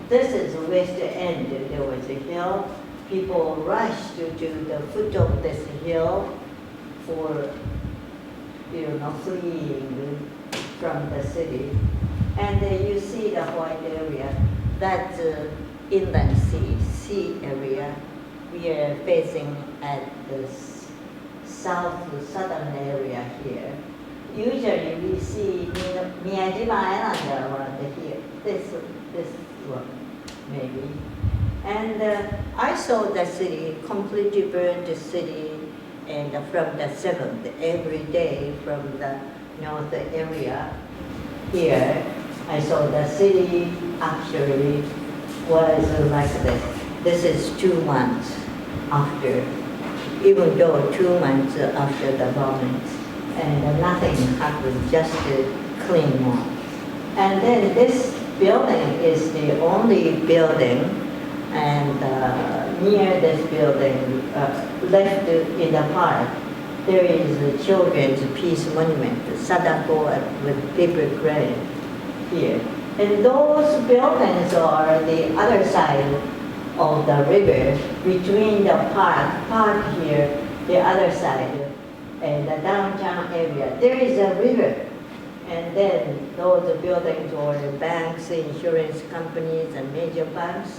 this is the west end. There was a hill. People rushed to the foot of this hill for, fleeing from the city. And you see the white area, that's inland sea area. We are facing at the southern area here. Usually we see Miyajima Island around here, this one maybe. And I saw the city, completely burned the city, and from the 7th, every day from the north area here, I saw the city actually was like this. This is 2 months after, even though 2 months after the bombings, and nothing happened, just clean up. And then this building is the only building, and near this building, left in the park, there is a Children's Peace Monument, Sadako with paper crane here. And those buildings are the other side of the river, between the park here, the other side, and the downtown area. There is a river. And then those buildings are banks, insurance companies, and major banks.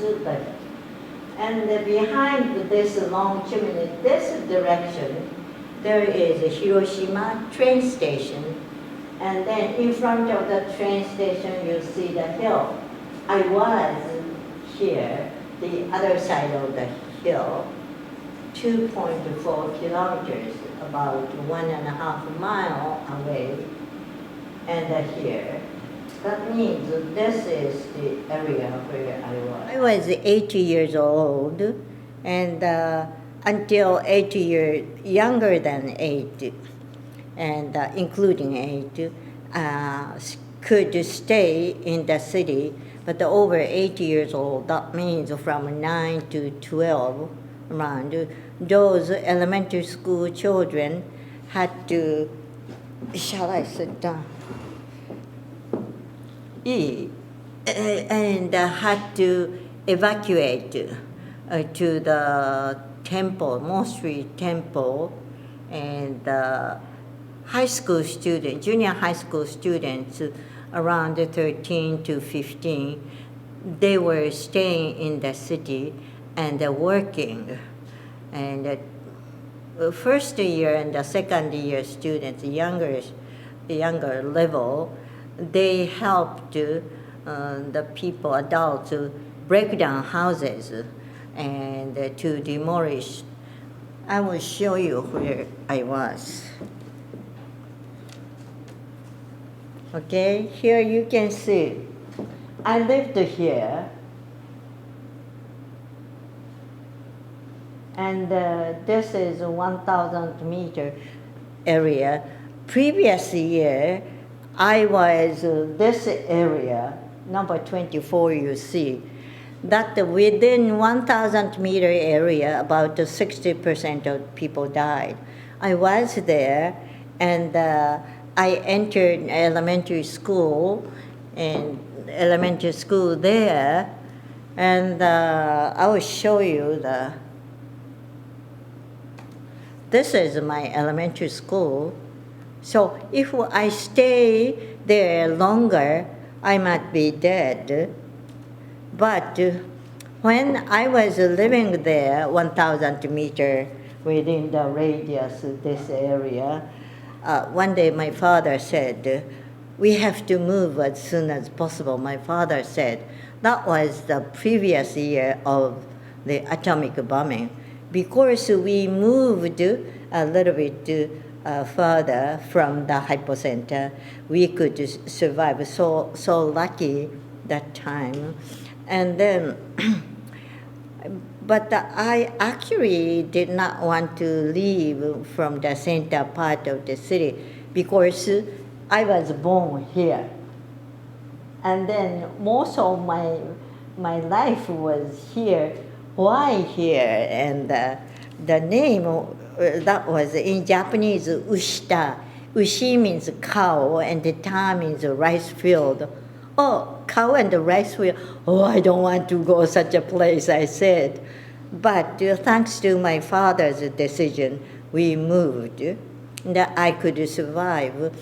And behind this long chimney, this direction, there is a Hiroshima train station. And then in front of the train station, you see the hill. I was here, the other side of the hill, 2.4 kilometers, about 1.5 miles away. And here, that means this is the area where I was. I was 80 years old, and until 80 years, younger than 8, and including 8, could stay in the city, but over 80 years old, that means from 9 to 12, around, those elementary school children had to, shall I sit down? And had to evacuate to the temple, Monastery Temple, and high school students, junior high school students, around 13 to 15, they were staying in the city and working. And the first year and the second year students, younger level, they helped the people, adults, to break down houses and to demolish. I will show you where I was. Okay, here you can see. I lived here, and this is a 1,000 meter area. Previous year, I was this area, number 24 you see, that within 1,000 meter area, about 60% of people died. I was there, and I entered elementary school there, and I will show you this is my elementary school. So if I stay there longer, I might be dead. But when I was living there, 1,000 meters within the radius of this area, one day my father said, we have to move as soon as possible. My father said, that was the previous year of the atomic bombing. Because we moved a little bit further from the hypocenter, we could survive. So lucky that time. And then, but I actually did not want to leave from the center part of the city because I was born here. And then most of my life was here. Why here? And the name that was in Japanese, Ushita. Ushi means cow, and the ta means rice field. oh, cow and the rice wheel. Oh, I don't want to go such a place, I said. But thanks to my father's decision, we moved, that I could survive.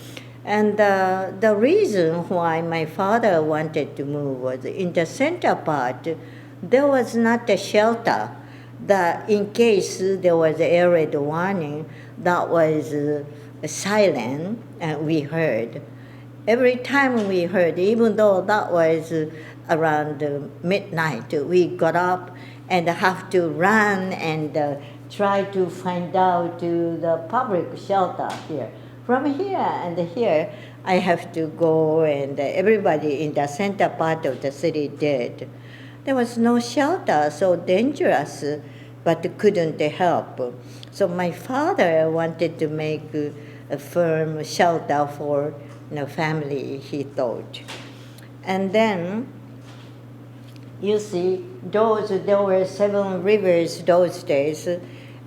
And the reason why my father wanted to move was in the center part, there was not a shelter. That in case there was a red warning, that was silent, and we heard. Every time we heard, even though that was around midnight, we got up and have to run and try to find out to the public shelter here. From here and here, I have to go, and everybody in the center part of the city did. There was no shelter, so dangerous, but couldn't help. So my father wanted to make a firm shelter for family, he thought. And then, you see, there were 7 rivers those days,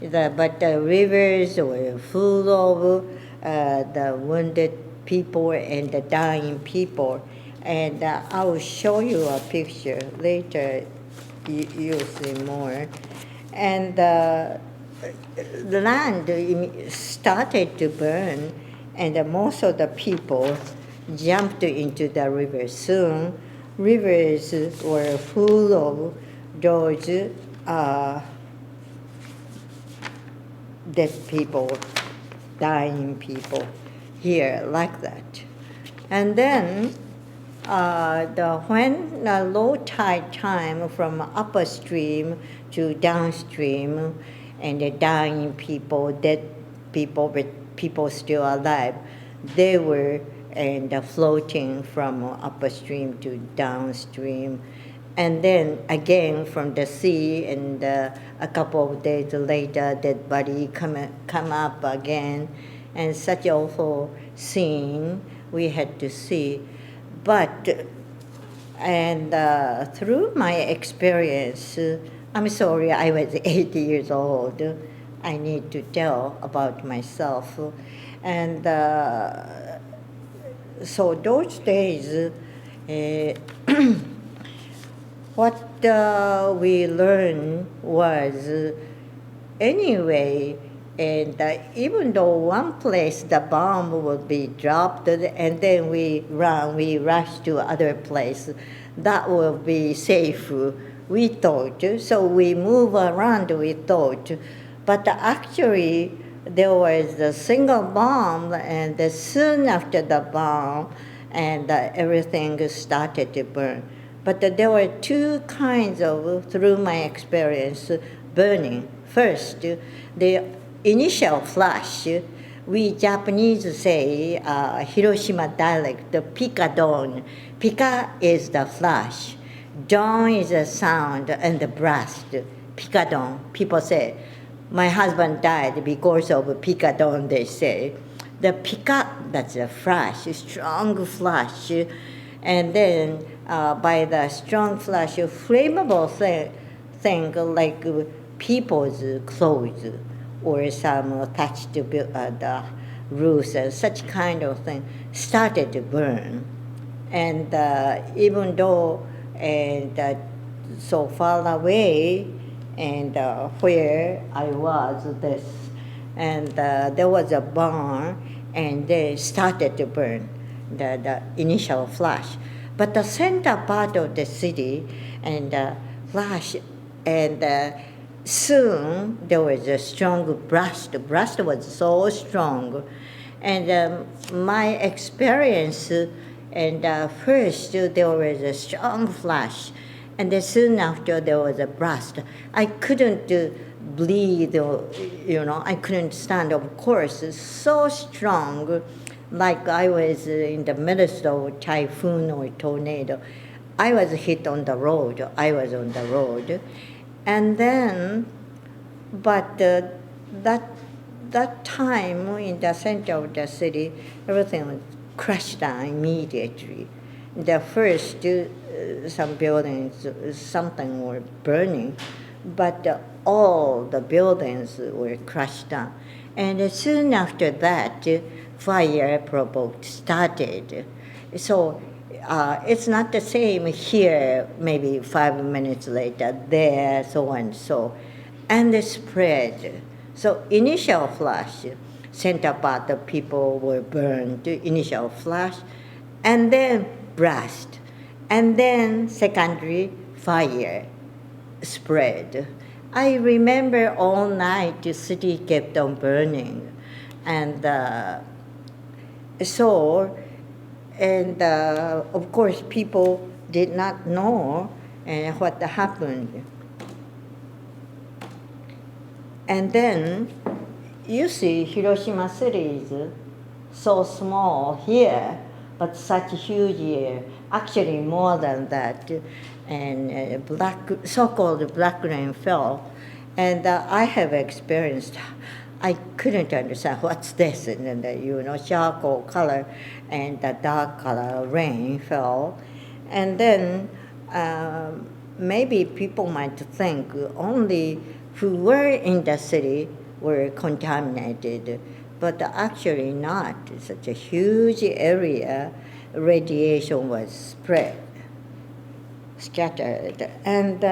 but the rivers were full of the wounded people and the dying people. And I will show you a picture later, you'll see more. And the land started to burn, and most of the people jumped into the river. Soon, rivers were full of those dead people, dying people here, like that. And then when the low tide time from upstream to downstream, and the dying people, dead people, but people still alive, they were floating from upstream to downstream. And then again from the sea, and a couple of days later, dead body come up again, and such awful scene we had to see. But through my experience, I'm sorry, I was 80 years old. I need to tell about myself. And so those days, what we learned was, anyway, and even though one place the bomb would be dropped, and then we rush to other place, that will be safe, we thought. So we move around, we thought. But actually, there was a single bomb, and soon after the bomb, and everything started to burn. But there were 2 kinds of, through my experience, burning. First, the initial flash, we Japanese say, Hiroshima dialect, the pika dawn. Pika is the flash. Dawn is a sound and the blast. Pika dawn, people say. My husband died because of pika dawn, they say. The pika, that's a flash, a strong flash. And then by the strong flash, a flammable thing like people's clothes, or some attached to the roofs, and such kind of thing, started to burn. And even though so far away, and where I was, and there was a barn, and they started to burn, the initial flash. But the center part of the city, and flash, and soon there was a strong blast. The blast was so strong. And my experience, and first there was a strong flash, and then soon after there was a blast. I couldn't breathe, I couldn't stand, of course. It's so strong, like I was in the middle of a typhoon or tornado. I was hit on the road. I was on the road. And then, but that time in the center of the city, everything was crashed down immediately. The first, some buildings, something were burning, but all the buildings were crushed down. And soon after that, fire provoked started. So It's not the same here, maybe 5 minutes later, there, so and so. And the spread. So initial flash, center part of people were burned, initial flash, and then blast, and then secondary fire spread. I remember all night the city kept on burning, and of course people did not know what happened. And then you see Hiroshima city is so small here, but such huge here, actually more than that. And so-called black rain fell. And I have experienced, I couldn't understand what's this, and then charcoal color and the dark color rain fell. And then maybe people might think only who were in the city were contaminated, but actually not. Such a huge area, radiation was scattered. And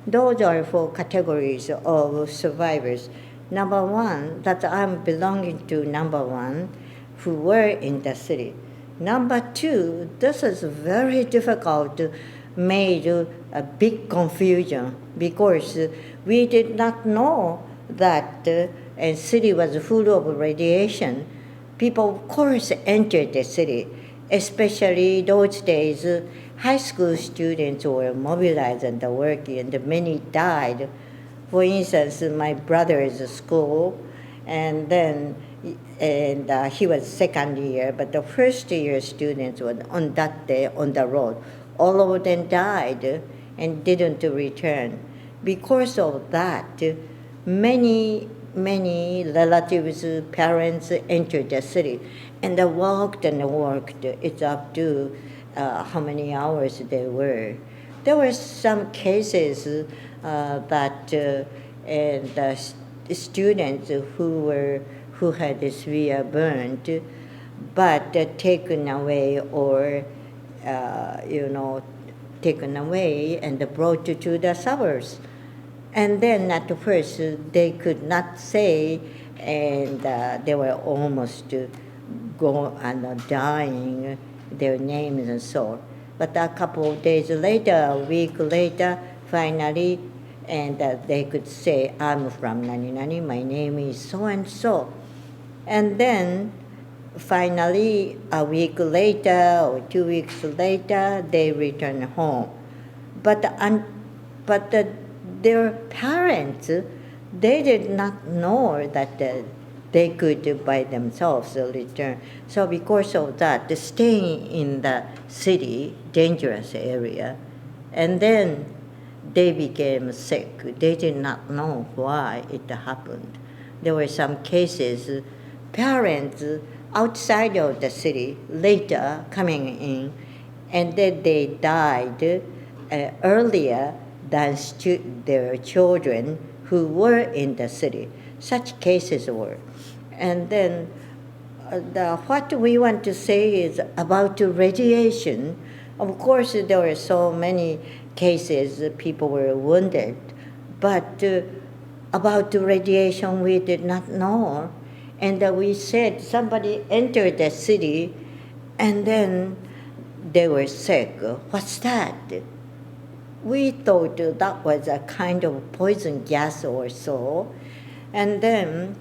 those are 4 categories of survivors. Number 1, that I'm belonging to number 1, who were in the city. Number 2, this is very difficult, made a big confusion because we did not know that a city was full of radiation. People, of course, entered the city, especially those days. High school students were mobilized and working, and many died. For instance, my brother's school, and he was second year, but the first year students were on that day on the road. All of them died and didn't return. Because of that, many relatives, parents entered the city, and they walked and worked. It's up to how many hours they were. There were some cases that students who had severe burn, but taken away or taken away and brought to the suburbs. And then at first they could not say, and they were almost dying, their names and so. But a couple of days later, a week later, finally, and they could say, I'm from Nani, my name is so and so. And then finally, a week later or 2 weeks later, they return home. But their parents, they did not know that they could by themselves return. So because of that, staying in the city, dangerous area, and then they became sick. They did not know why it happened. There were some cases, parents outside of the city later coming in, and then they died earlier than their children who were in the city. Such cases were. And then what we want to say is about radiation. Of course, there were so many cases, people were wounded, but about radiation we did not know. And we said somebody entered the city and then they were sick. What's that? We thought that was a kind of poison gas or so. And then,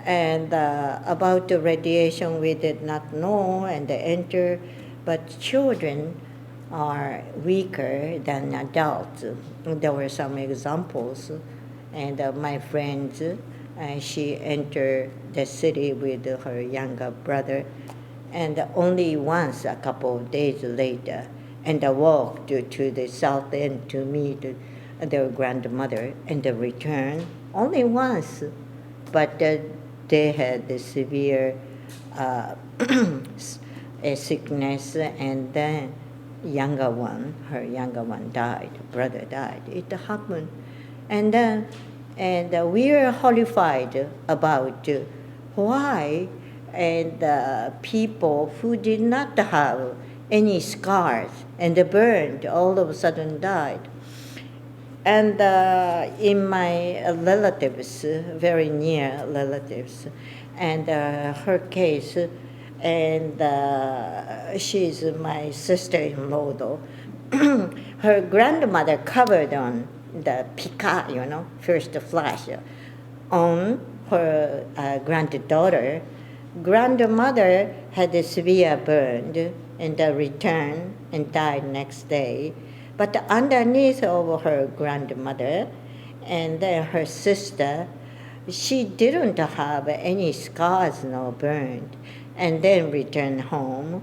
about the radiation we did not know and enter, but children are weaker than adults. There were some examples, and my friend, she entered the city with her younger brother, and only once a couple of days later, and I walked to the south end to meet their grandmother and return only once, but they had the severe sickness, and then her younger one died, brother died. It happened, and we are horrified about why and people who did not have any scars, and burned, all of a sudden died. And in my relatives, very near relatives, and her case, and she's my sister-in-law though, her grandmother covered on the pica, first flash, on her granddaughter. Grandmother had a severe burn and returned and died next day. But underneath of her grandmother and her sister, she didn't have any scars, no burned, and then returned home.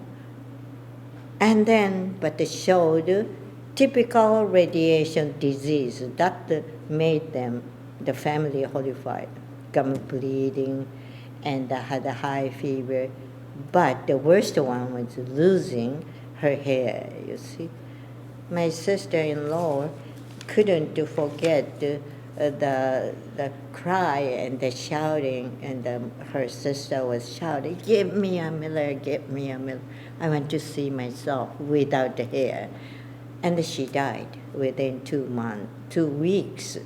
And then, but it showed typical radiation disease that made them, the family, horrified, gum bleeding, and had a high fever. But the worst one was losing her hair, you see. My sister-in-law couldn't forget the cry and the shouting, and her sister was shouting, "Give me a Miller, give me a Miller." I went to see myself without the hair. And she died within 2 weeks.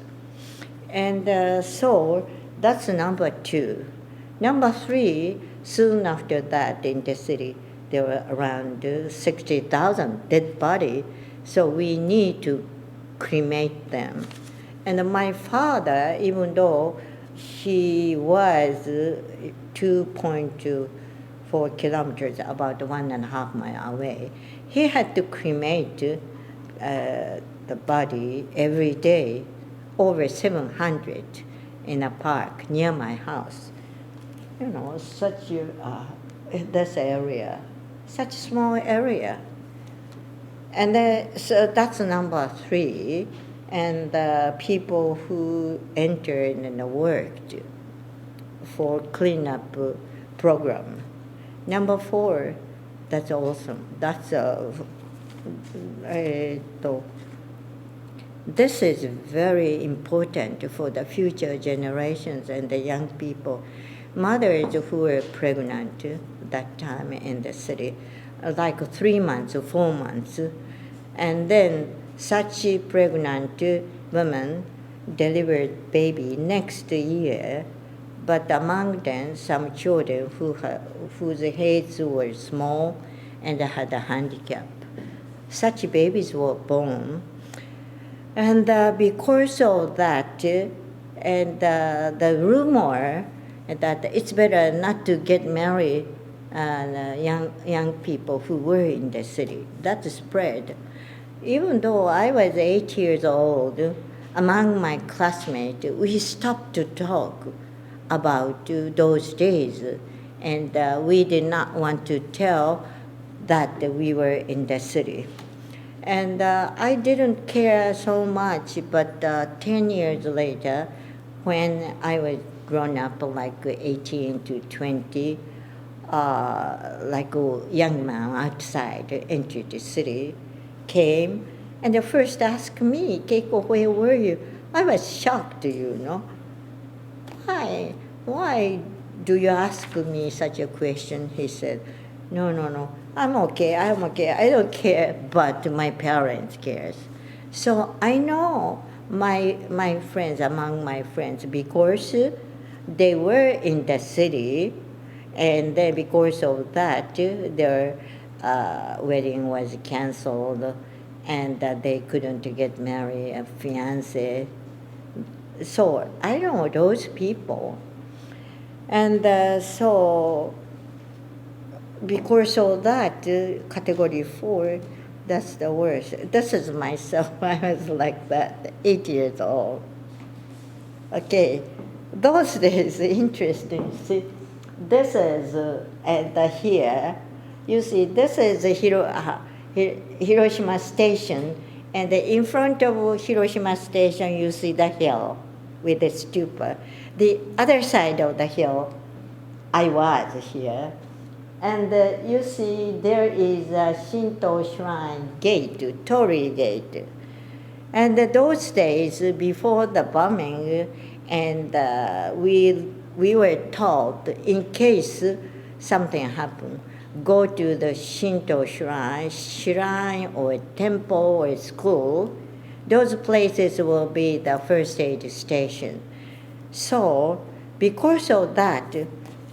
And so that's number 2. Number 3, soon after that in the city, there were around 60,000 dead bodies. So we need to cremate them. And my father, even though he was 2.4 kilometers, about 1.5 miles away, he had to cremate the body every day, over 700 in a park near my house. Such this area, such small area. And so that's number 3, and people who entered and worked for cleanup program. Number 4, that's awesome. That's this is very important for the future generations and the young people. Mothers who were pregnant that time in the city, like 3 months or 4 months, and then such pregnant women delivered baby next year, but among them some children whose heads were small and had a handicap. Such babies were born, and because of that, and the rumor that it's better not to get married, young people who were in the city, that spread. Even though I was 8 years old, among my classmates, we stopped to talk about those days, and we did not want to tell that we were in the city. And I didn't care so much, but 10 years later, when I was grown up, like 18 to 20, like a young man outside entered the city, came, and they first asked me, "Keiko, where were you?" I was shocked, Why do you ask me such a question? He said, No, I'm okay, I don't care, but my parents cares. So I know my friends, among my friends, because they were in the city, and then because of that, their wedding was canceled, and they couldn't get married, a fiancé. So I know those people. And so because of that, category 4, that's the worst. This is myself. I was like that, 8 years old. Okay, those days, interesting. See, this is here. You see, this is Hiroshima Station, and in front of Hiroshima Station, you see the hill with the stupa. The other side of the hill, I was here. And you see there is a Shinto shrine gate, Torii gate. And those days, before the bombing, and we were told, in case something happened, go to the Shinto shrine or temple or school, those places will be the first aid station. So because of that,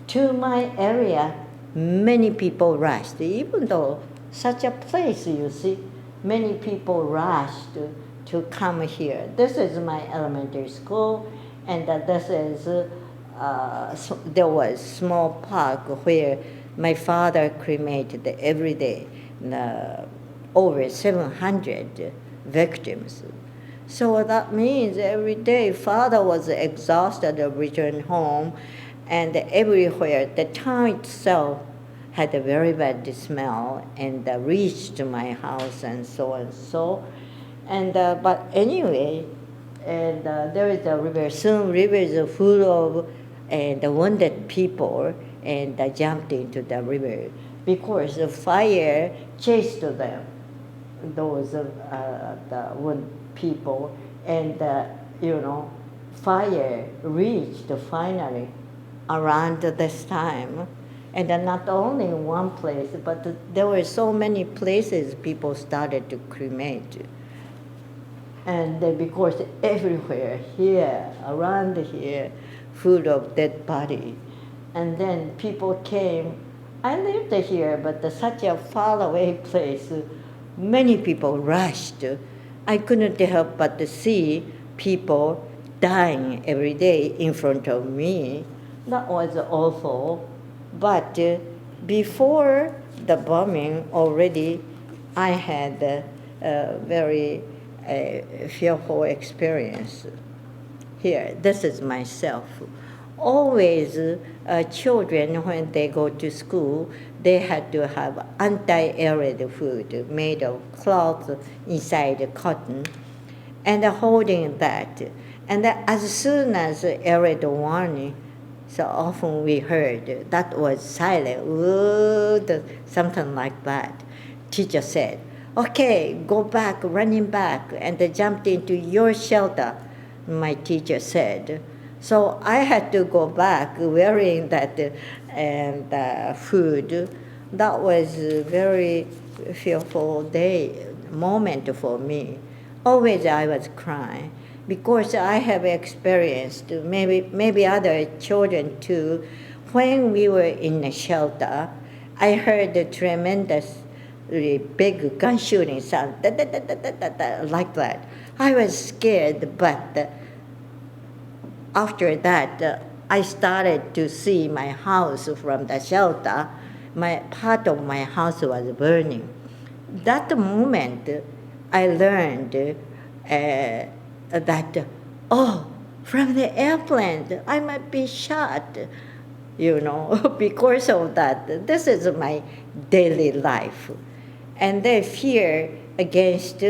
to my area, many people rushed. Even though such a place, you see, many people rushed to come here. This is my elementary school, and this is, there was small park where my father cremated every day over 700 victims. So that means every day father was exhausted to return home, and everywhere the town itself had a very bad smell and reached my house and so and so. And but anyway, and there is a river. Soon river is full of the wounded people, and jumped into the river because the fire chased them, those the wounded people, and fire reached finally around this time, and not only in one place, but there were so many places people started to cremate. And because everywhere here, around here, full of dead body. And then people came. I lived here, but such a far away place, many people rushed. I couldn't help but to see people dying every day in front of me. That was awful. But before the bombing already, I had a very fearful experience here. This is myself. Always children, when they go to school, they had to have anti-arid food made of cloth inside cotton, and holding that. And as soon as arid warning, so often we heard that was silent, something like that. Teacher said, "Okay, go back, running back, and jumped into your shelter," my teacher said. So I had to go back wearing that food. That was a very fearful moment for me. Always I was crying because I have experienced, maybe other children too, when we were in the shelter, I heard a tremendous big gun shooting sound, like that. I was scared, but after that, I started to see my house from the shelter. Part of my house was burning. That moment, I learned that, from the airplane, I might be shot, because of that. This is my daily life. And the fear against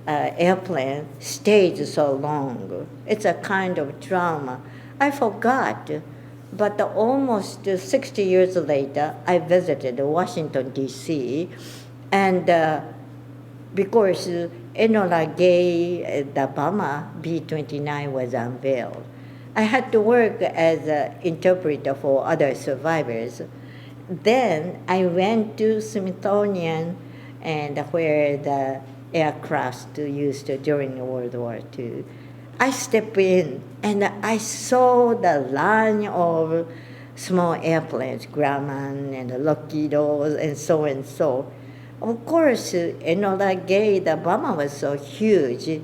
airplane stayed so long. It's a kind of trauma. I forgot, but almost 60 years later, I visited Washington, D.C., and because Enola Gay, the bomber, B-29 was unveiled, I had to work as an interpreter for other survivors. Then I went to Smithsonian, and where the aircraft used during World War II. I stepped in, and I saw the line of small airplanes, Grumman and Lockheed and so and so. Of course, Enola Gay, the bomber was so huge,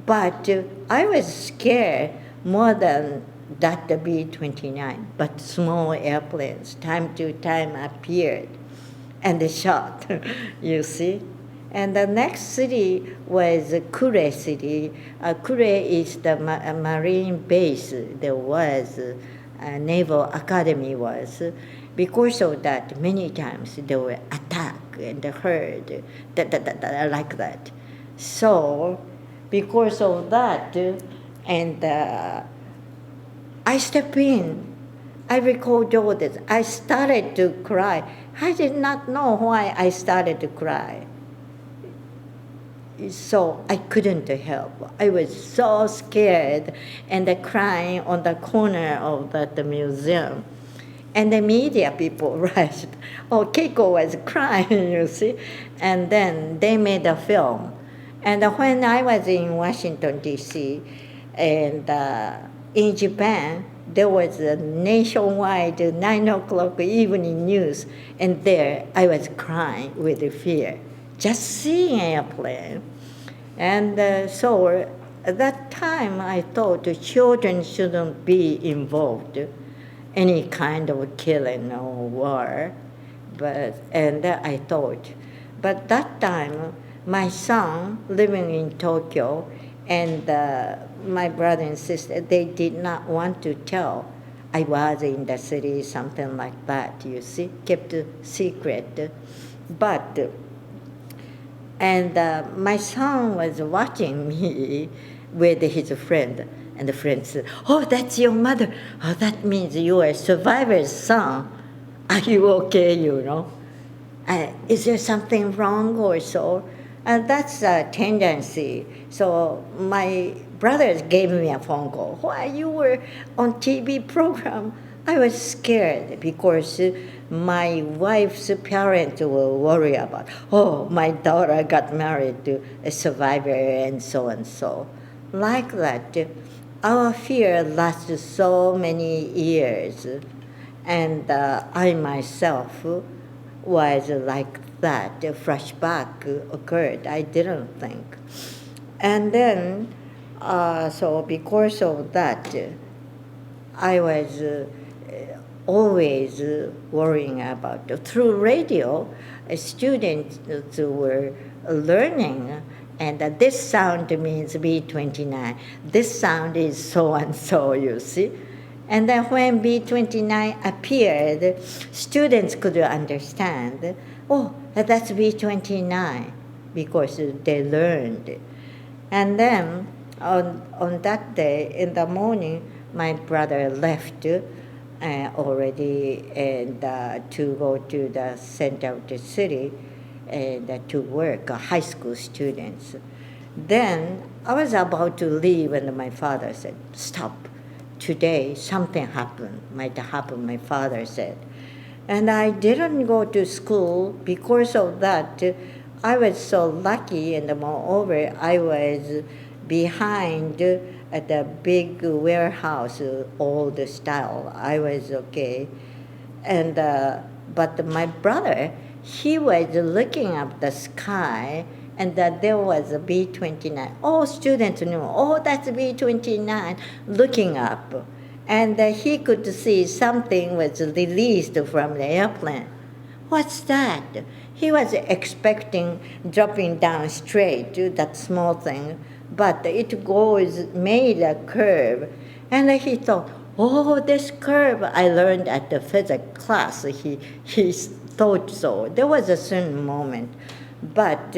but I was scared more than that the B-29, but small airplanes, time to time appeared and they shot, you see. And the next city was Kure City. Kure is the marine base. There was a naval academy was. Because of that, many times they were attacked and heard, like that. So, because of that, and I stepped in. I recalled all this. I started to cry. I did not know why I started to cry. So I couldn't help. I was so scared and crying on the corner of the museum. And the media people rushed. Oh, Keiko was crying, you see. And then they made a film. And when I was in Washington, D.C., and in Japan, there was a nationwide 9 o'clock evening news. And there I was crying with fear, just seeing an airplane. And so at that time, I thought the children shouldn't be involved any kind of killing or war. And I thought, but that time, my son living in Tokyo and my brother and sister, they did not want to tell I was in the city, something like that, you see, kept a secret. And my son was watching me with his friend, and the friend said, "Oh, that's your mother. Oh, that means you are a survivor's son. Are you okay, you know? Is there something wrong or so?" And that's a tendency. So my brothers gave me a phone call. Why you were on TV program? I was scared because my wife's parents were worried about, oh, my daughter got married to a survivor and so and so. Like that, our fear lasted so many years. And I myself was like that. A flashback occurred. I didn't think. And then, so because of that, I was always worrying about. Through radio, students were learning, and this sound means B29. This sound is so and so, you see. And then when B29 appeared, students could understand, oh, that's B29, because they learned. And then on that day, in the morning, my brother left already and to go to the center of the city and to work, high school students. Then I was about to leave and my father said, "Stop. Today something happened, might happen," my father said. And I didn't go to school because of that. I was so lucky, and moreover, I was behind at the big warehouse, old style. I was okay. And but my brother, he was looking up the sky, and that there was a B-29. All students knew, oh, that's B-29, looking up. And he could see something was released from the airplane. What's that? He was expecting dropping down straight, that small thing, but it made a curve. And he thought, oh, this curve, I learned at the physics class. He thought so. There was a certain moment. But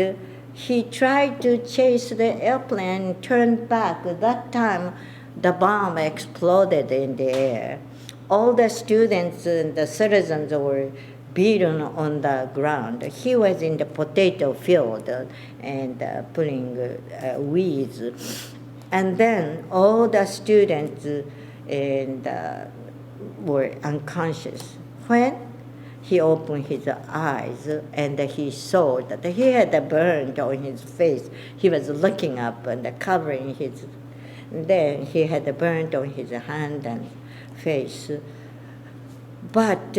he tried to chase the airplane, turned back. At that time, the bomb exploded in the air. All the students and the citizens were beaten on the ground. He was in the potato field and pulling weeds. And then all the students were unconscious. When he opened his eyes and he saw that he had a burn on his face. He was looking up and covering his. Then he had a burn on his hand and face. But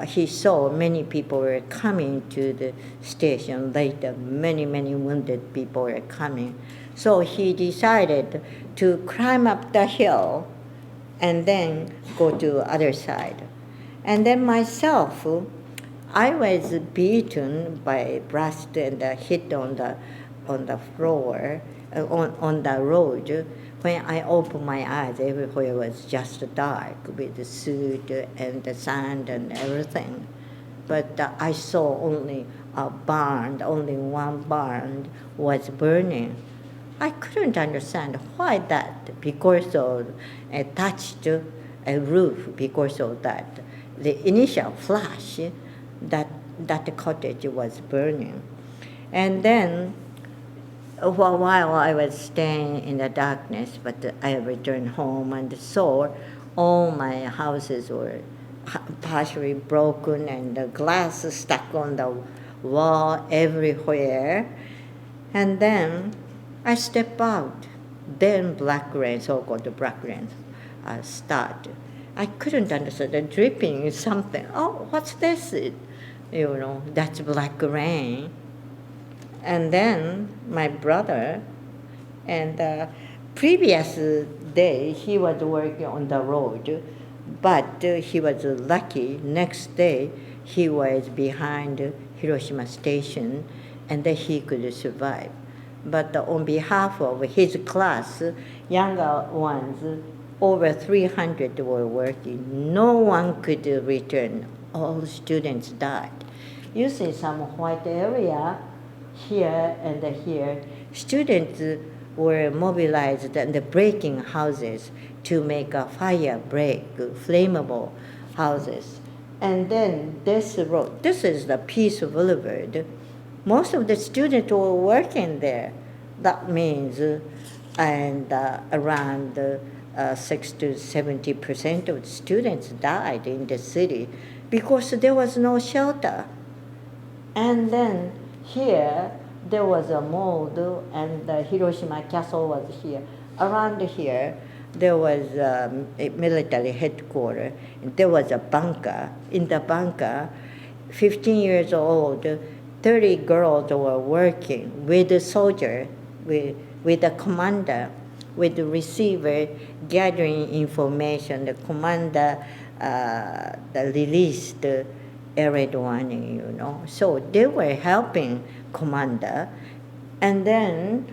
he saw many people were coming to the station later. Many wounded people were coming. So he decided to climb up the hill and then go to the other side. And then myself, I was beaten by blast and hit on the floor, on the road. When I opened my eyes, everywhere was just dark with the soot and the sand and everything. But I saw only a barn, only one barn was burning. I couldn't understand why that, because of touched a roof, because of that. The initial flash, that cottage was burning. And then for a while I was staying in the darkness, but I returned home and saw all my houses were partially broken and the glass stuck on the wall everywhere. And then I step out. Then black rain, so-called black rain, started. I couldn't understand. The dripping is something. Oh, what's this? That's black rain. And then my brother, and previous day he was working on the road, but he was lucky. Next day he was behind Hiroshima Station, and then he could survive. But on behalf of his class, younger ones, over 300 were working. No one could return. All students died. You see some white area here and here. Students were mobilized and breaking houses to make a fire break, flammable houses. And then this road, this is the Peace Boulevard. Most of the students were working there. That means around 60 to 70% of the students died in the city because there was no shelter. And then here, there was a mold, and the Hiroshima Castle was here. Around here, there was a military headquarters. There was a bunker. In the bunker, 15 years old, 30 girls were working with the soldier, with the commander, with the receiver, gathering information. The commander released the red warning, So they were helping commander. And then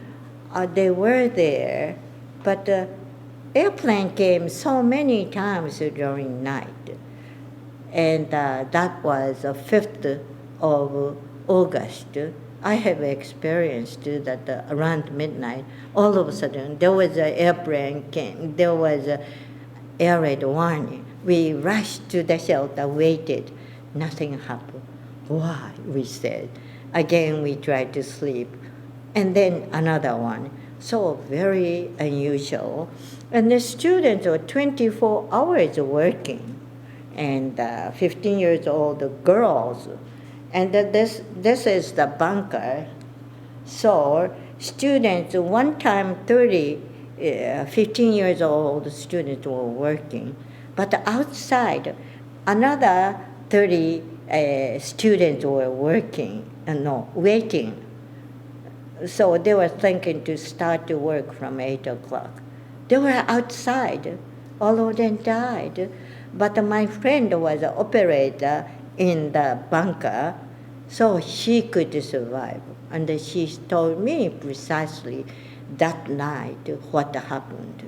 they were there, but the airplane came so many times during night. And that was the 5th of August. I have experienced that around midnight, all of a sudden, there was an airplane came, there was a air raid warning. We rushed to the shelter, waited. Nothing happened. Why? We said. Again, we tried to sleep. And then another one. So very unusual. And the students were 24 hours working. And 15 years old girls. And this is the bunker. So students, one time 15 years old students were working. But outside, another 30 students were waiting. So they were thinking to start to work from 8 o'clock. They were outside. All of them died. But my friend was an operator in the bunker, so she could survive. And she told me precisely that night what happened.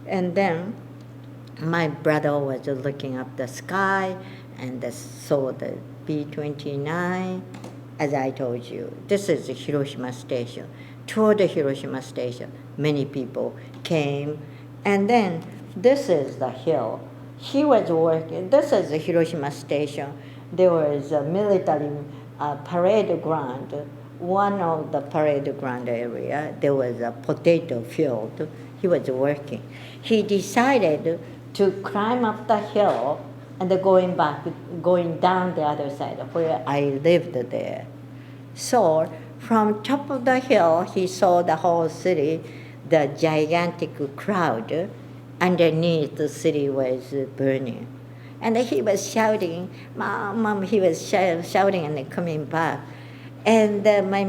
And then my brother was looking up the sky and saw the B-29. As I told you, this is the Hiroshima Station. Toward the Hiroshima Station, many people came. And then this is the hill. He was working. This is the Hiroshima Station. There was a military parade ground. One of the parade ground area, there was a potato field. He was working. He decided to climb up the hill and going down the other side where I lived there. So from top of the hill, he saw the whole city, the gigantic crowd. Underneath, the city was burning. And he was shouting, "Mom, Mom," he was shouting and coming back. And my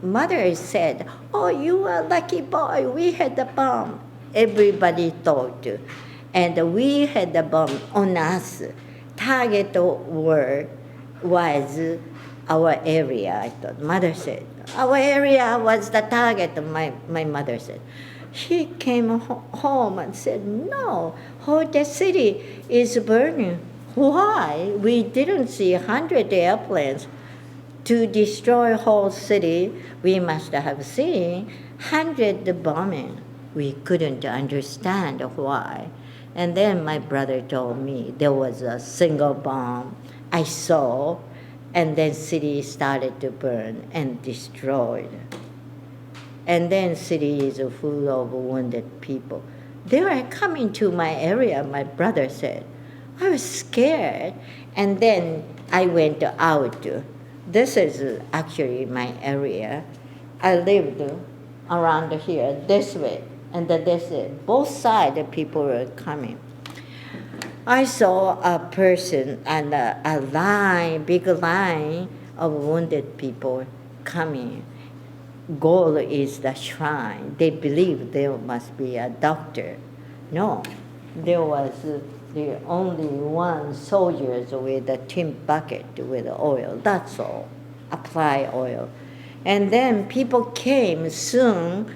mother said, "Oh, you are a lucky boy, we had the bomb." Everybody thought. And we had the bomb on us. Target was our area, I thought. Mother said, "Our area was the target," my mother said. He came home and said, "No, whole the city is burning." Why? We didn't see 100 airplanes to destroy whole city. We must have seen 100 bombing. We couldn't understand why. And then my brother told me there was a single bomb I saw, and then city started to burn and destroyed. And then city is full of wounded people. They were coming to my area, my brother said. I was scared. And then I went out. This is actually my area. I lived around here, this way, and this way. Both sides, the people were coming. I saw a person and a line, big line of wounded people coming. Goal is the shrine. They believe there must be a doctor. No, there was the only one soldiers with a tin bucket with oil. That's all. Apply oil. And then people came soon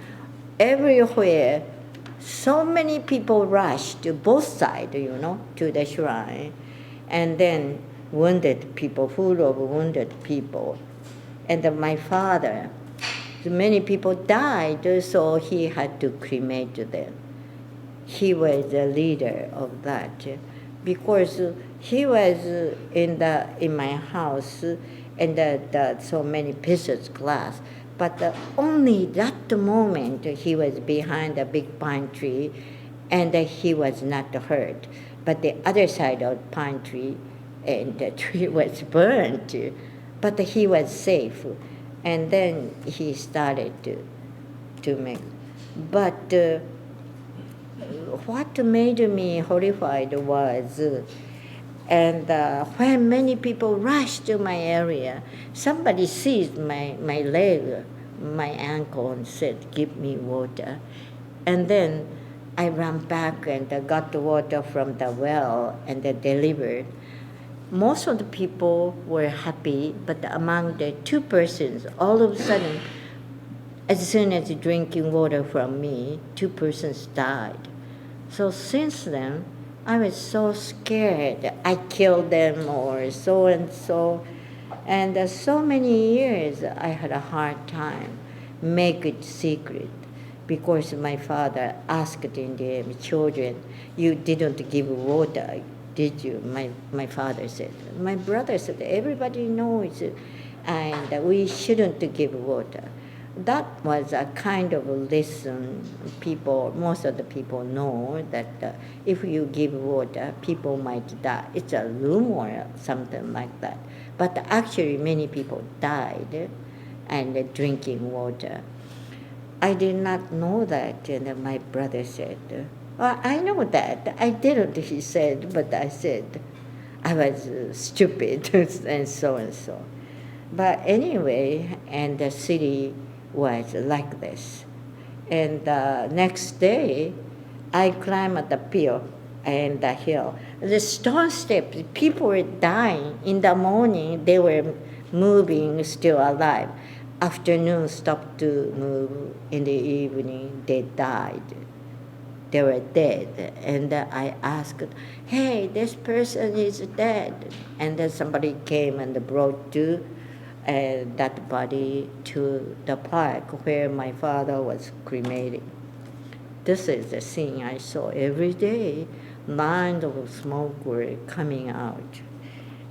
everywhere. So many people rushed to both sides, to the shrine. And then wounded people, full of wounded people. And then my father, many people died, so he had to cremate them. He was the leader of that because he was in my house and so many pieces glass. But only that moment he was behind a big pine tree and he was not hurt. But the other side of the pine tree and the tree was burnt, but he was safe. And then he started to make. But what made me horrified was, when many people rushed to my area, somebody seized my leg, my ankle, and said, "Give me water." And then I ran back and got the water from the well and delivered. Most of the people were happy, but among the two persons, all of a sudden, as soon as drinking water from me, two persons died. So since then, I was so scared. I killed them or so and so. And so many years, I had a hard time make it secret because my father asked in the children, "You didn't give water, did you?" My father said. My brother said, "Everybody knows, and we shouldn't give water." That was a kind of a lesson. Most of the people know that if you give water, people might die. It's a rumor, something like that. But actually, many people died and drinking water. I did not know that, and my brother said, "Well, I know that. I didn't," he said, but I said, I was stupid and so and so. But anyway, and the city was like this. And the next day, I climbed the hill and the hill. The stone steps, people were dying. In the morning, they were moving, still alive. Afternoon, stopped to move. In the evening, they died. They were dead. And I asked, "Hey, this person is dead." And then somebody came and brought that body to the park where my father was cremated. This is the scene I saw every day. Lines of smoke were coming out.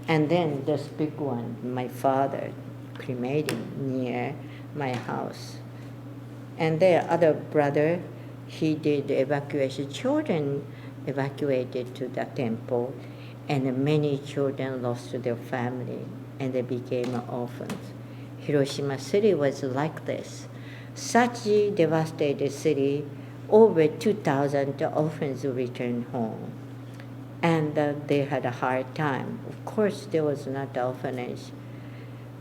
And then this big one, my father cremating near my house. And their other brother, he did evacuation. Children evacuated to the temple, and many children lost their family, and they became orphans. Hiroshima City was like this. Such a devastated city, over 2,000 orphans returned home. And they had a hard time. Of course, there was not orphanage.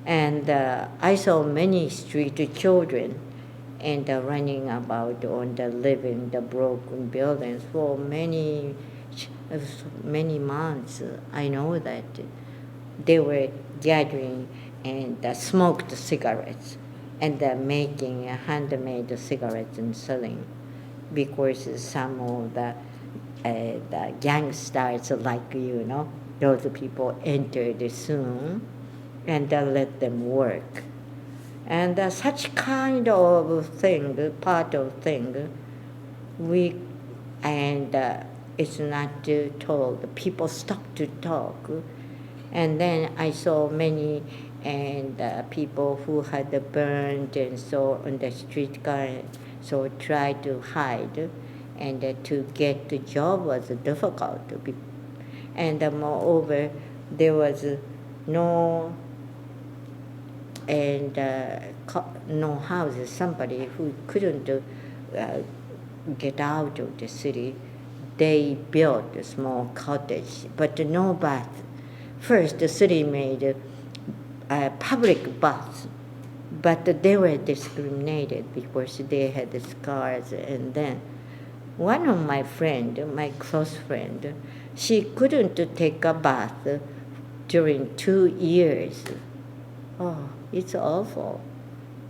And I saw many street children and running about on the living, the broken buildings for many months. I know that they were gathering and smoked cigarettes and making handmade cigarettes and selling, because some of the gangsters like those people entered soon and let them work. And such kind of thing, part of thing, it's not told. People stopped to talk. And then I saw many people who had burned and so on the streetcar, so tried to hide. and to get the job was difficult. And moreover, there was no no houses. Somebody who couldn't get out of the city, they built a small cottage, but no bath. First, the city made public baths, but they were discriminated because they had the scars. And then one of my close friend, she couldn't take a bath during 2 years. Oh, it's awful,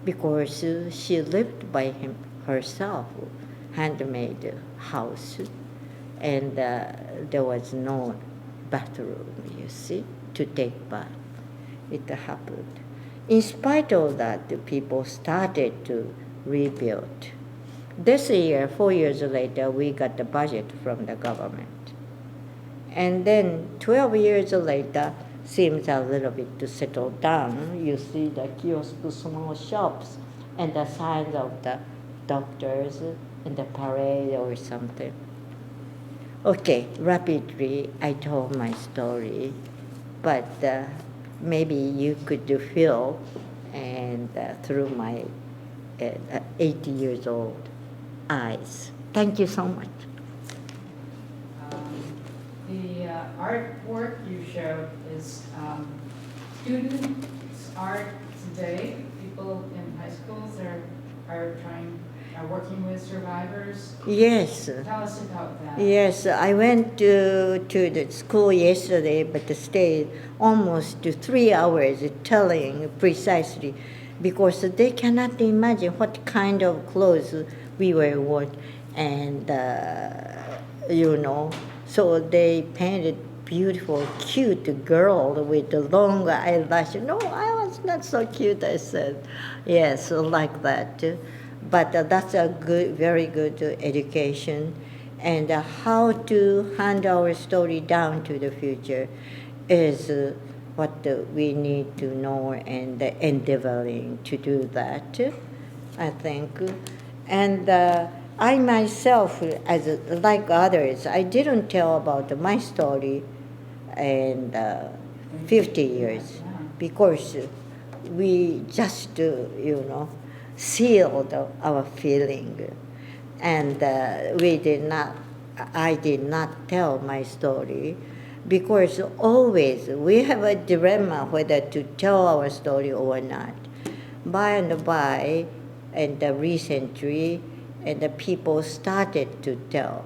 because she lived by herself, handmade house, and there was no bathroom, you see, to take bath. It happened. In spite of that, the people started to rebuild. This year, 4 years later, we got the budget from the government. And then 12 years later, seems a little bit to settle down. You see the kiosk, small shops, and the signs of the doctors in the parade or something. Okay, rapidly, I told my story, but maybe you could feel and through my 80 years old eyes. Thank you so much. The artwork you showed is students' art today. People in high schools are working with survivors. Yes. Tell us about that. Yes, I went to the school yesterday, but stayed almost 3 hours telling precisely, because they cannot imagine what kind of clothes we were wearing, and so they painted beautiful, cute girl with the long eyelash. No, I was not so cute, I said. Yes, like that. But that's a good, very good education. And how to hand our story down to the future is what we need to know, and endeavoring to do that, I think. And I myself, like others, I didn't tell about my story in 50 years, because we just, sealed our feeling, and I did not tell my story, because always we have a dilemma whether to tell our story or not. By and by, and recently, and the people started to tell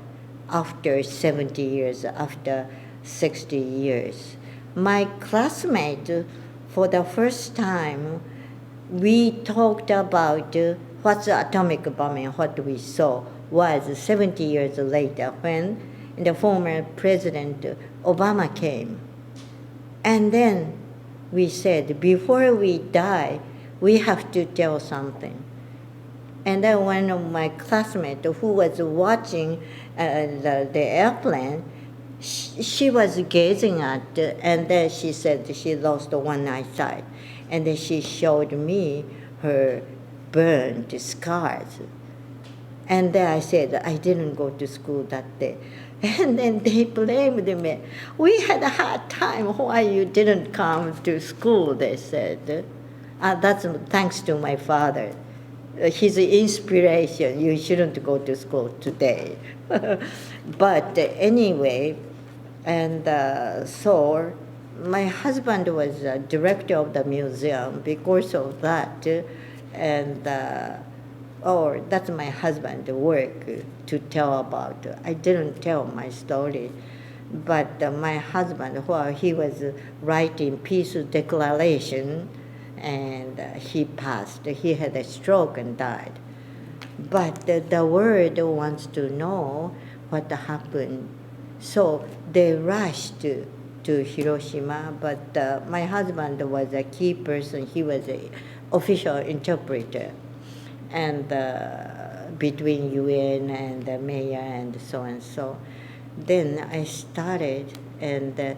after 70 years, after 60 years. My classmate, for the first time, we talked about what's the atomic bomb and what we saw was 70 years later, when the former President Obama came. And then we said, before we die, we have to tell something. And then one of my classmates who was watching the airplane, she was gazing at, and then she said she lost one eyesight. And then she showed me her burned scars. And then I said, I didn't go to school that day. And then they blamed me. We had a hard time why you didn't come to school, they said. That's thanks to my father. His inspiration, you shouldn't go to school today. But anyway, and so my husband was director of the museum because of that. And that's my husband's work to tell about. I didn't tell my story. But my husband, while he was writing peace declaration, and he passed. He had a stroke and died. But the world wants to know what happened. So they rushed to Hiroshima, but my husband was a key person. He was an official interpreter, and between UN and the mayor and so and so. Then I started, and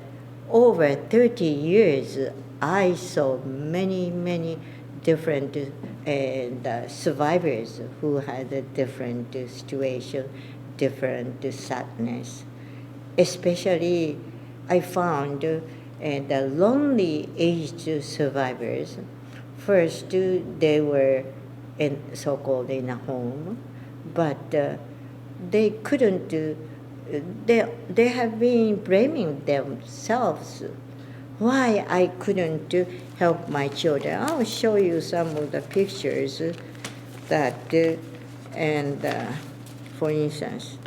over 30 years, I saw many different survivors who had a different situation, different sadness. Especially, I found the lonely aged survivors. First, they were so-called in a home, but they couldn't. They have been blaming themselves. Why I couldn't help my children? I'll show you some of the pictures that, and for instance,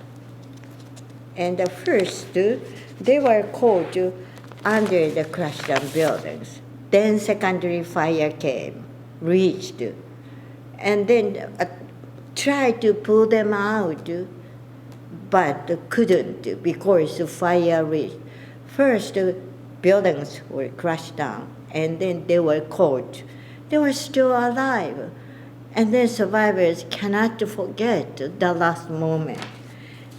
and first they were caught under the crushed down buildings. Then secondary fire came, reached, and then tried to pull them out, but couldn't because the fire reached. First, buildings were crushed down, and then they were caught. They were still alive. And then survivors cannot forget the last moment.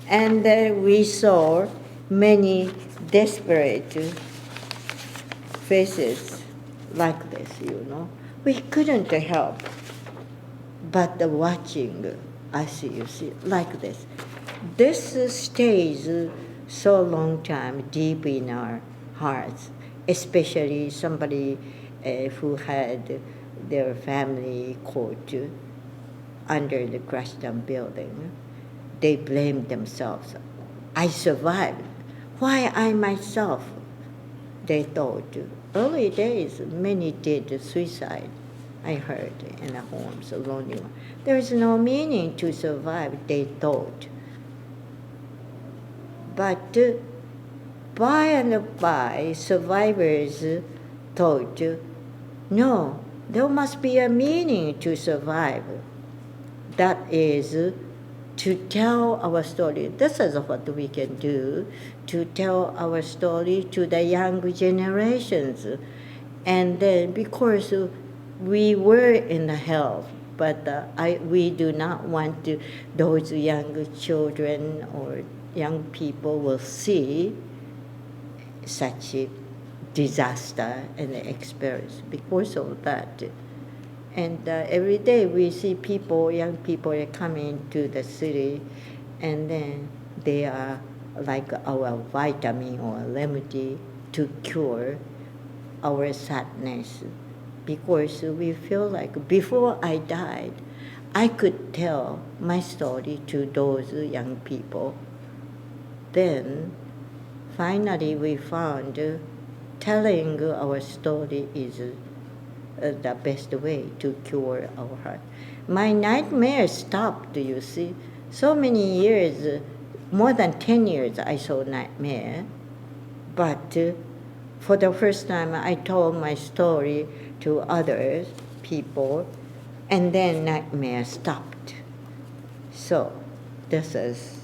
And we saw many desperate faces like this, We couldn't help but watching us, you see, like this. This stays so long time deep in our hearts, especially somebody who had their family caught under the crushed down building. They blamed themselves. I survived. Why I myself? They thought. Early days, many did suicide. I heard in the homes, lonely one. There is no meaning to survive, they thought. But by and by, survivors thought, no, there must be a meaning to survive. That is to tell our story. This is what we can do, to tell our story to the young generations. And then because we were in hell, but we do not want those young children or young people will see such a disaster and experience because of that. And every day we see young people are coming to the city, and then they are like our vitamin or remedy to cure our sadness. Because we feel like before I died, I could tell my story to those young people. Then finally we found telling our story is the best way to cure our heart. My nightmare stopped, you see. So many years, more than 10 years I saw nightmare. But for the first time I told my story to other people, and then nightmare stopped. So this is,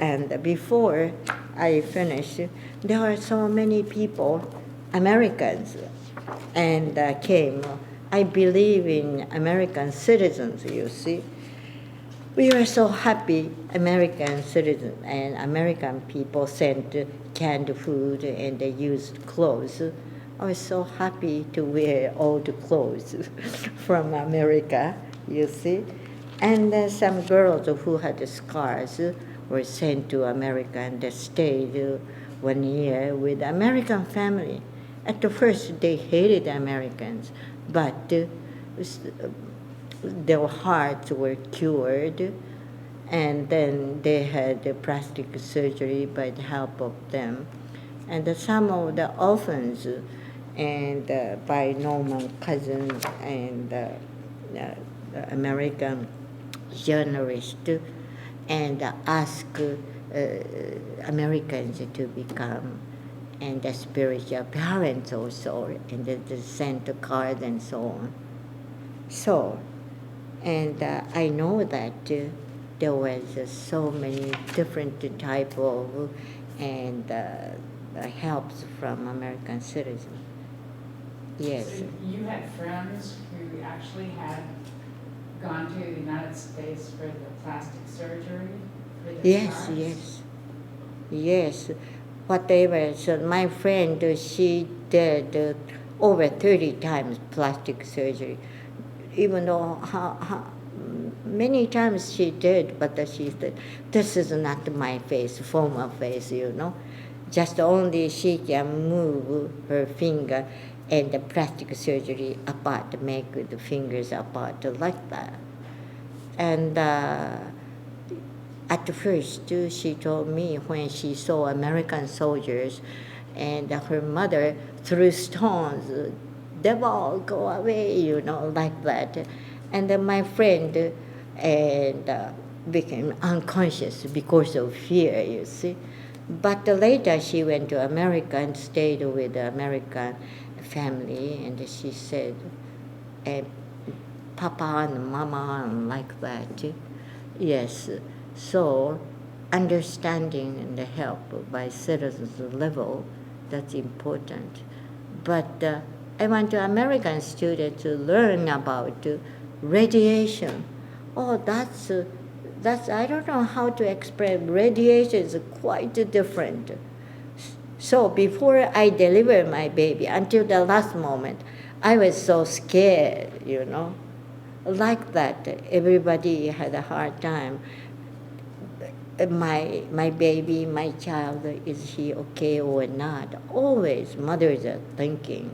and before I finish, there are so many people, Americans, and came. I believe in American citizens, you see. We were so happy, American citizens and American people sent canned food and they used clothes. I was so happy to wear old clothes from America, you see. And some girls who had scars were sent to America and they stayed 1 year with American family. At the first, they hated Americans, but their hearts were cured, and then they had plastic surgery by the help of them. And some of the orphans, and by Norman Cousin and the American journalist, and ask Americans to become and the spiritual parents also, and they sent a card and so on. So, and I know that there was so many different type of and helps from American citizens. Yes. So you had friends who actually had gone to the United States for the plastic surgery? For the scars? Yes. Whatever. So my friend, she did over 30 times plastic surgery. Even though many times she did, but she said, this is not my face, former face, Just only she can move her finger and the plastic surgery apart, make the fingers apart like that. And at first, she told me when she saw American soldiers and her mother threw stones, devil, go away, like that. And then my friend became unconscious because of fear, you see. But later she went to America and stayed with the American family, and she said, Papa and Mama, and like that. Yes. So understanding and the help by citizens level, that's important. But I want the American students to learn about radiation. Oh, that's I don't know how to explain. Radiation is quite different. So before I deliver my baby, until the last moment, I was so scared, Like that, everybody had a hard time. My baby, my child, is he okay or not? Always mothers are thinking.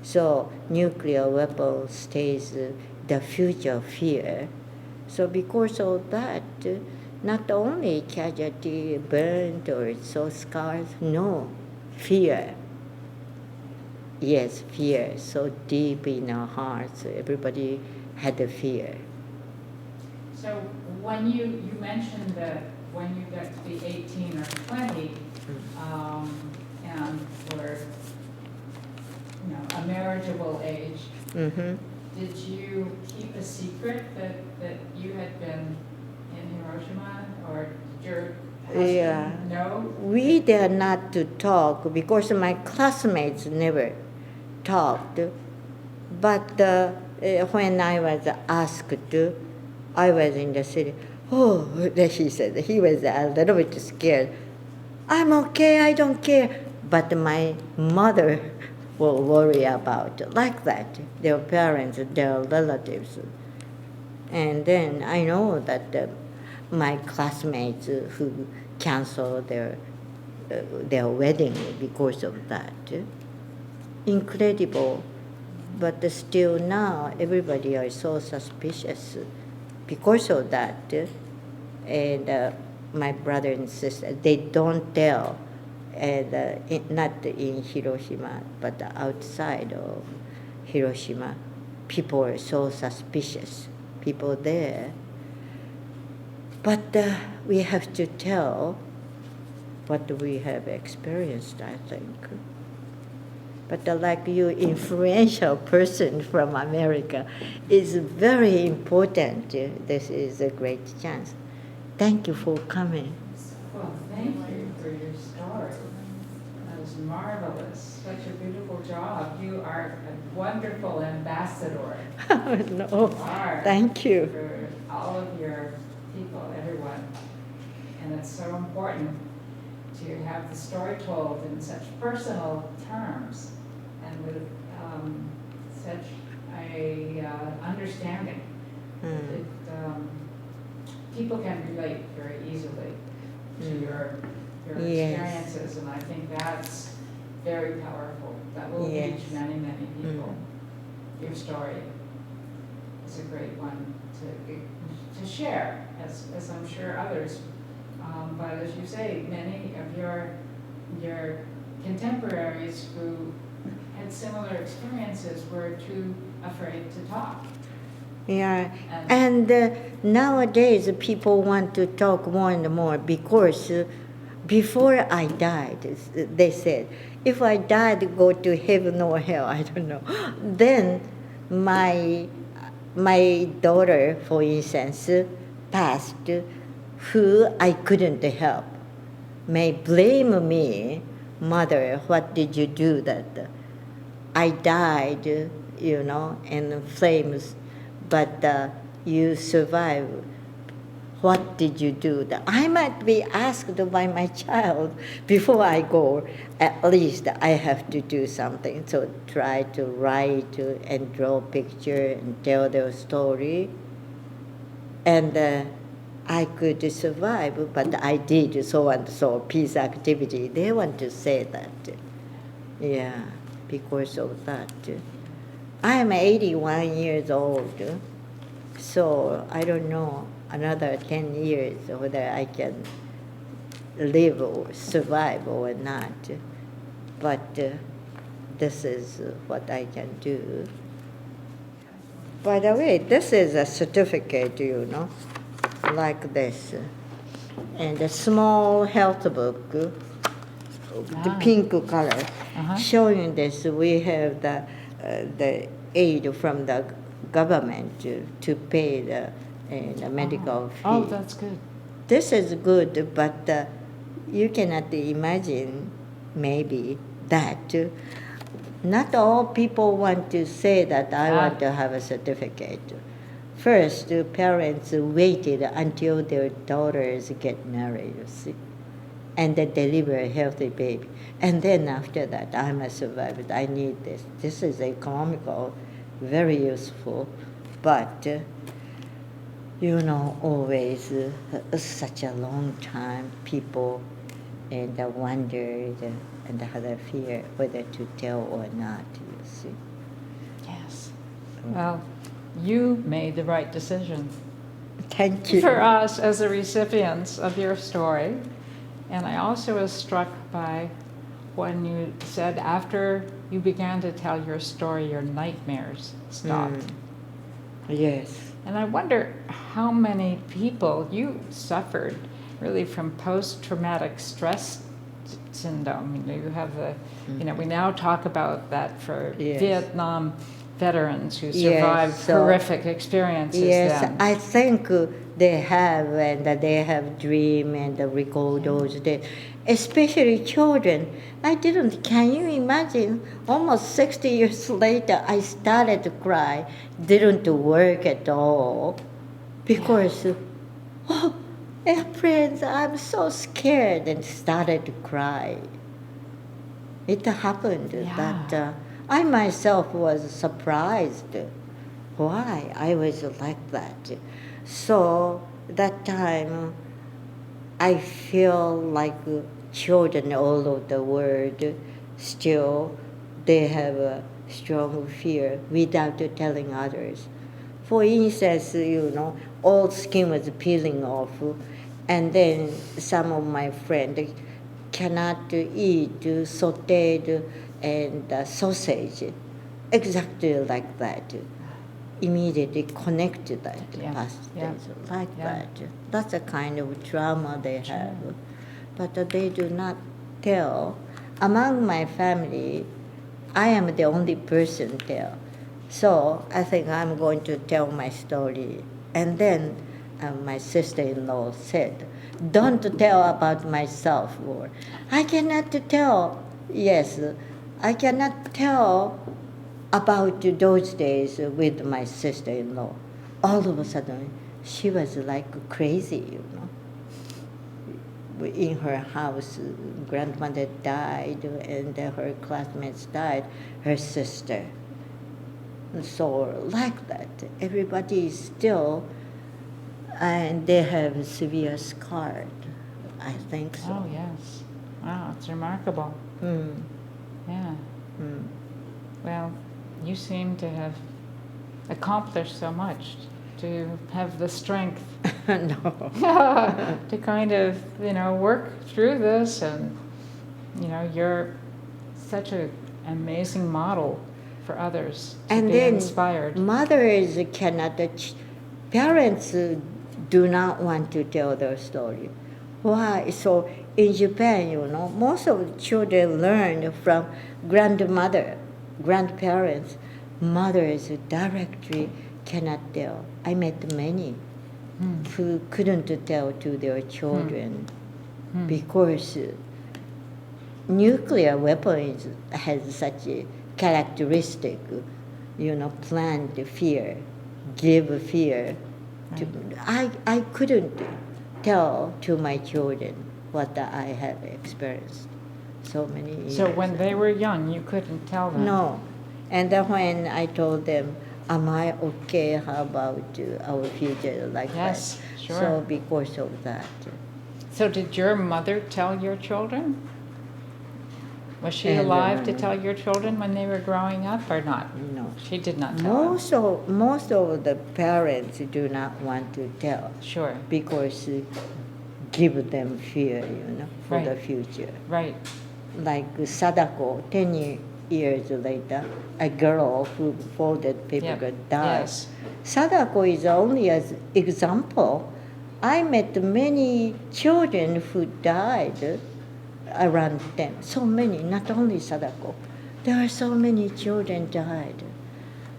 So nuclear weapon stays the future fear. So because of that, not only casualty, burnt or so scars, no, fear. Yes, fear, so deep in our hearts, everybody had a fear. So when you mentioned that when you got to be 18 or 20, and were, a marriageable age, did you keep a secret that you had been in Hiroshima, or did your husband know? We dare not to talk because my classmates never talked. But when I was asked, I was in the city. Oh, he said, he was a little bit scared. I'm okay, I don't care. But my mother will worry about like that, their parents, their relatives. And then I know that my classmates who canceled their wedding because of that. Incredible. But still now, everybody is so suspicious because of that. And my brother and sister, they don't tell, not in Hiroshima, but outside of Hiroshima. People are so suspicious, people there. But we have to tell what we have experienced, I think. But like you, influential person from America, is very important. This is a great chance. Thank you for coming. Well, thank you for your story. That was marvelous. Such a beautiful job. You are a wonderful ambassador. No, You are. thank you. For all of your people, everyone. And it's so important to have the story told in such personal terms and with such a understanding. It, people can relate very easily to your experiences, and I think that's very powerful. That will reach many, many people. Your story is a great one to share, as I'm sure others. But as you say, many of your contemporaries who had similar experiences were too afraid to talk. Yeah, and nowadays people want to talk more and more because before I died, they said, if I died, go to heaven or hell, I don't know. Then my daughter, for instance, passed, who I couldn't help, may blame me, mother, what did you do that I died, in flames, but you survived. What did you do? I might be asked by my child before I go. At least I have to do something. So try to write and draw a picture and tell their story. And I could survive, but I did so and so peace activity. They want to say that. Yeah, because of that. I am 81 years old, so I don't know another 10 years whether I can live or survive or not. But this is what I can do. By the way, this is a certificate, like this. And a small health book, the pink color, showing this. We have the aid from the government to pay the medical fee. Oh, that's good. This is good, but you cannot imagine maybe that not all people want to say that I want to have a certificate. First, the parents waited until their daughters get married, you see, and they deliver a healthy baby. And then after that, I'm a survivor. I need this. This is economical, very useful, but always such a long time people and wondered and had a fear whether to tell or not, you see. Yes. Well, you made the right decision. Thank you. For us as the recipients of your story. And I also was struck by when you said after you began to tell your story, your nightmares stopped. Yes. And I wonder how many people you suffered really from post-traumatic stress syndrome. You have the, we now talk about that for Vietnam veterans who survived horrific experiences. Yes, then. I think they have, and they have dream and recall those days. Especially children. Can you imagine, almost 60 years later, I started to cry, didn't work at all, because, friends, I'm so scared, and started to cry. It happened that I myself was surprised why I was like that. So that time, I feel like children all over the world still, they have a strong fear without telling others. For instance, all skin was peeling off, and then some of my friends cannot eat sauteed and sausage, exactly like that. Immediately connect to that past things like that. That's a kind of trauma they have, but they do not tell. Among my family, I am the only person tell. So I think I'm going to tell my story. And then my sister-in-law said, don't tell about myself more. I cannot tell, I cannot tell about those days with my sister-in-law. All of a sudden, she was like crazy, In her house, grandmother died, and her classmates died, her sister. So like that, everybody is still, and they have severe scarred, I think so. Oh, yes. Wow, it's remarkable. Yeah. Well, you seem to have accomplished so much, to have the strength to kind of, work through this, and, you're such an amazing model for others to and be then inspired. Mothers cannot, parents do not want to tell their story. Why? So in Japan, most of the children learn from grandparents. Mothers directly cannot tell. I met many who couldn't tell to their children because nuclear weapons has such a characteristic, plant fear, give fear. I couldn't tell to my children what I have experienced so many years. So when they were young, you couldn't tell them? No. And then when I told them, am I okay? How about our future like Yes, that? sure. So because of that. So did your mother tell your children? Was she And, alive to tell your children when they were growing up or not? No. She did not tell them. Most of the parents do not want to tell Sure, because give them fear, for the Right. future. right, Like Sadako, 10 years later, a girl who folded paper Yep. died. Yes. Sadako is only an example. I met many children who died around them. So many, not only Sadako. There are so many children died.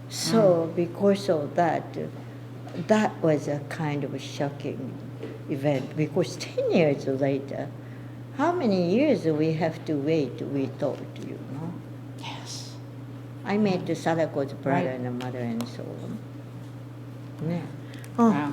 So because of that, that was a kind of a shocking event. Because 10 years later, how many years we have to wait, we thought, yes. I met Sadako's brother Right. and mother and so on. Yeah. Oh, Wow.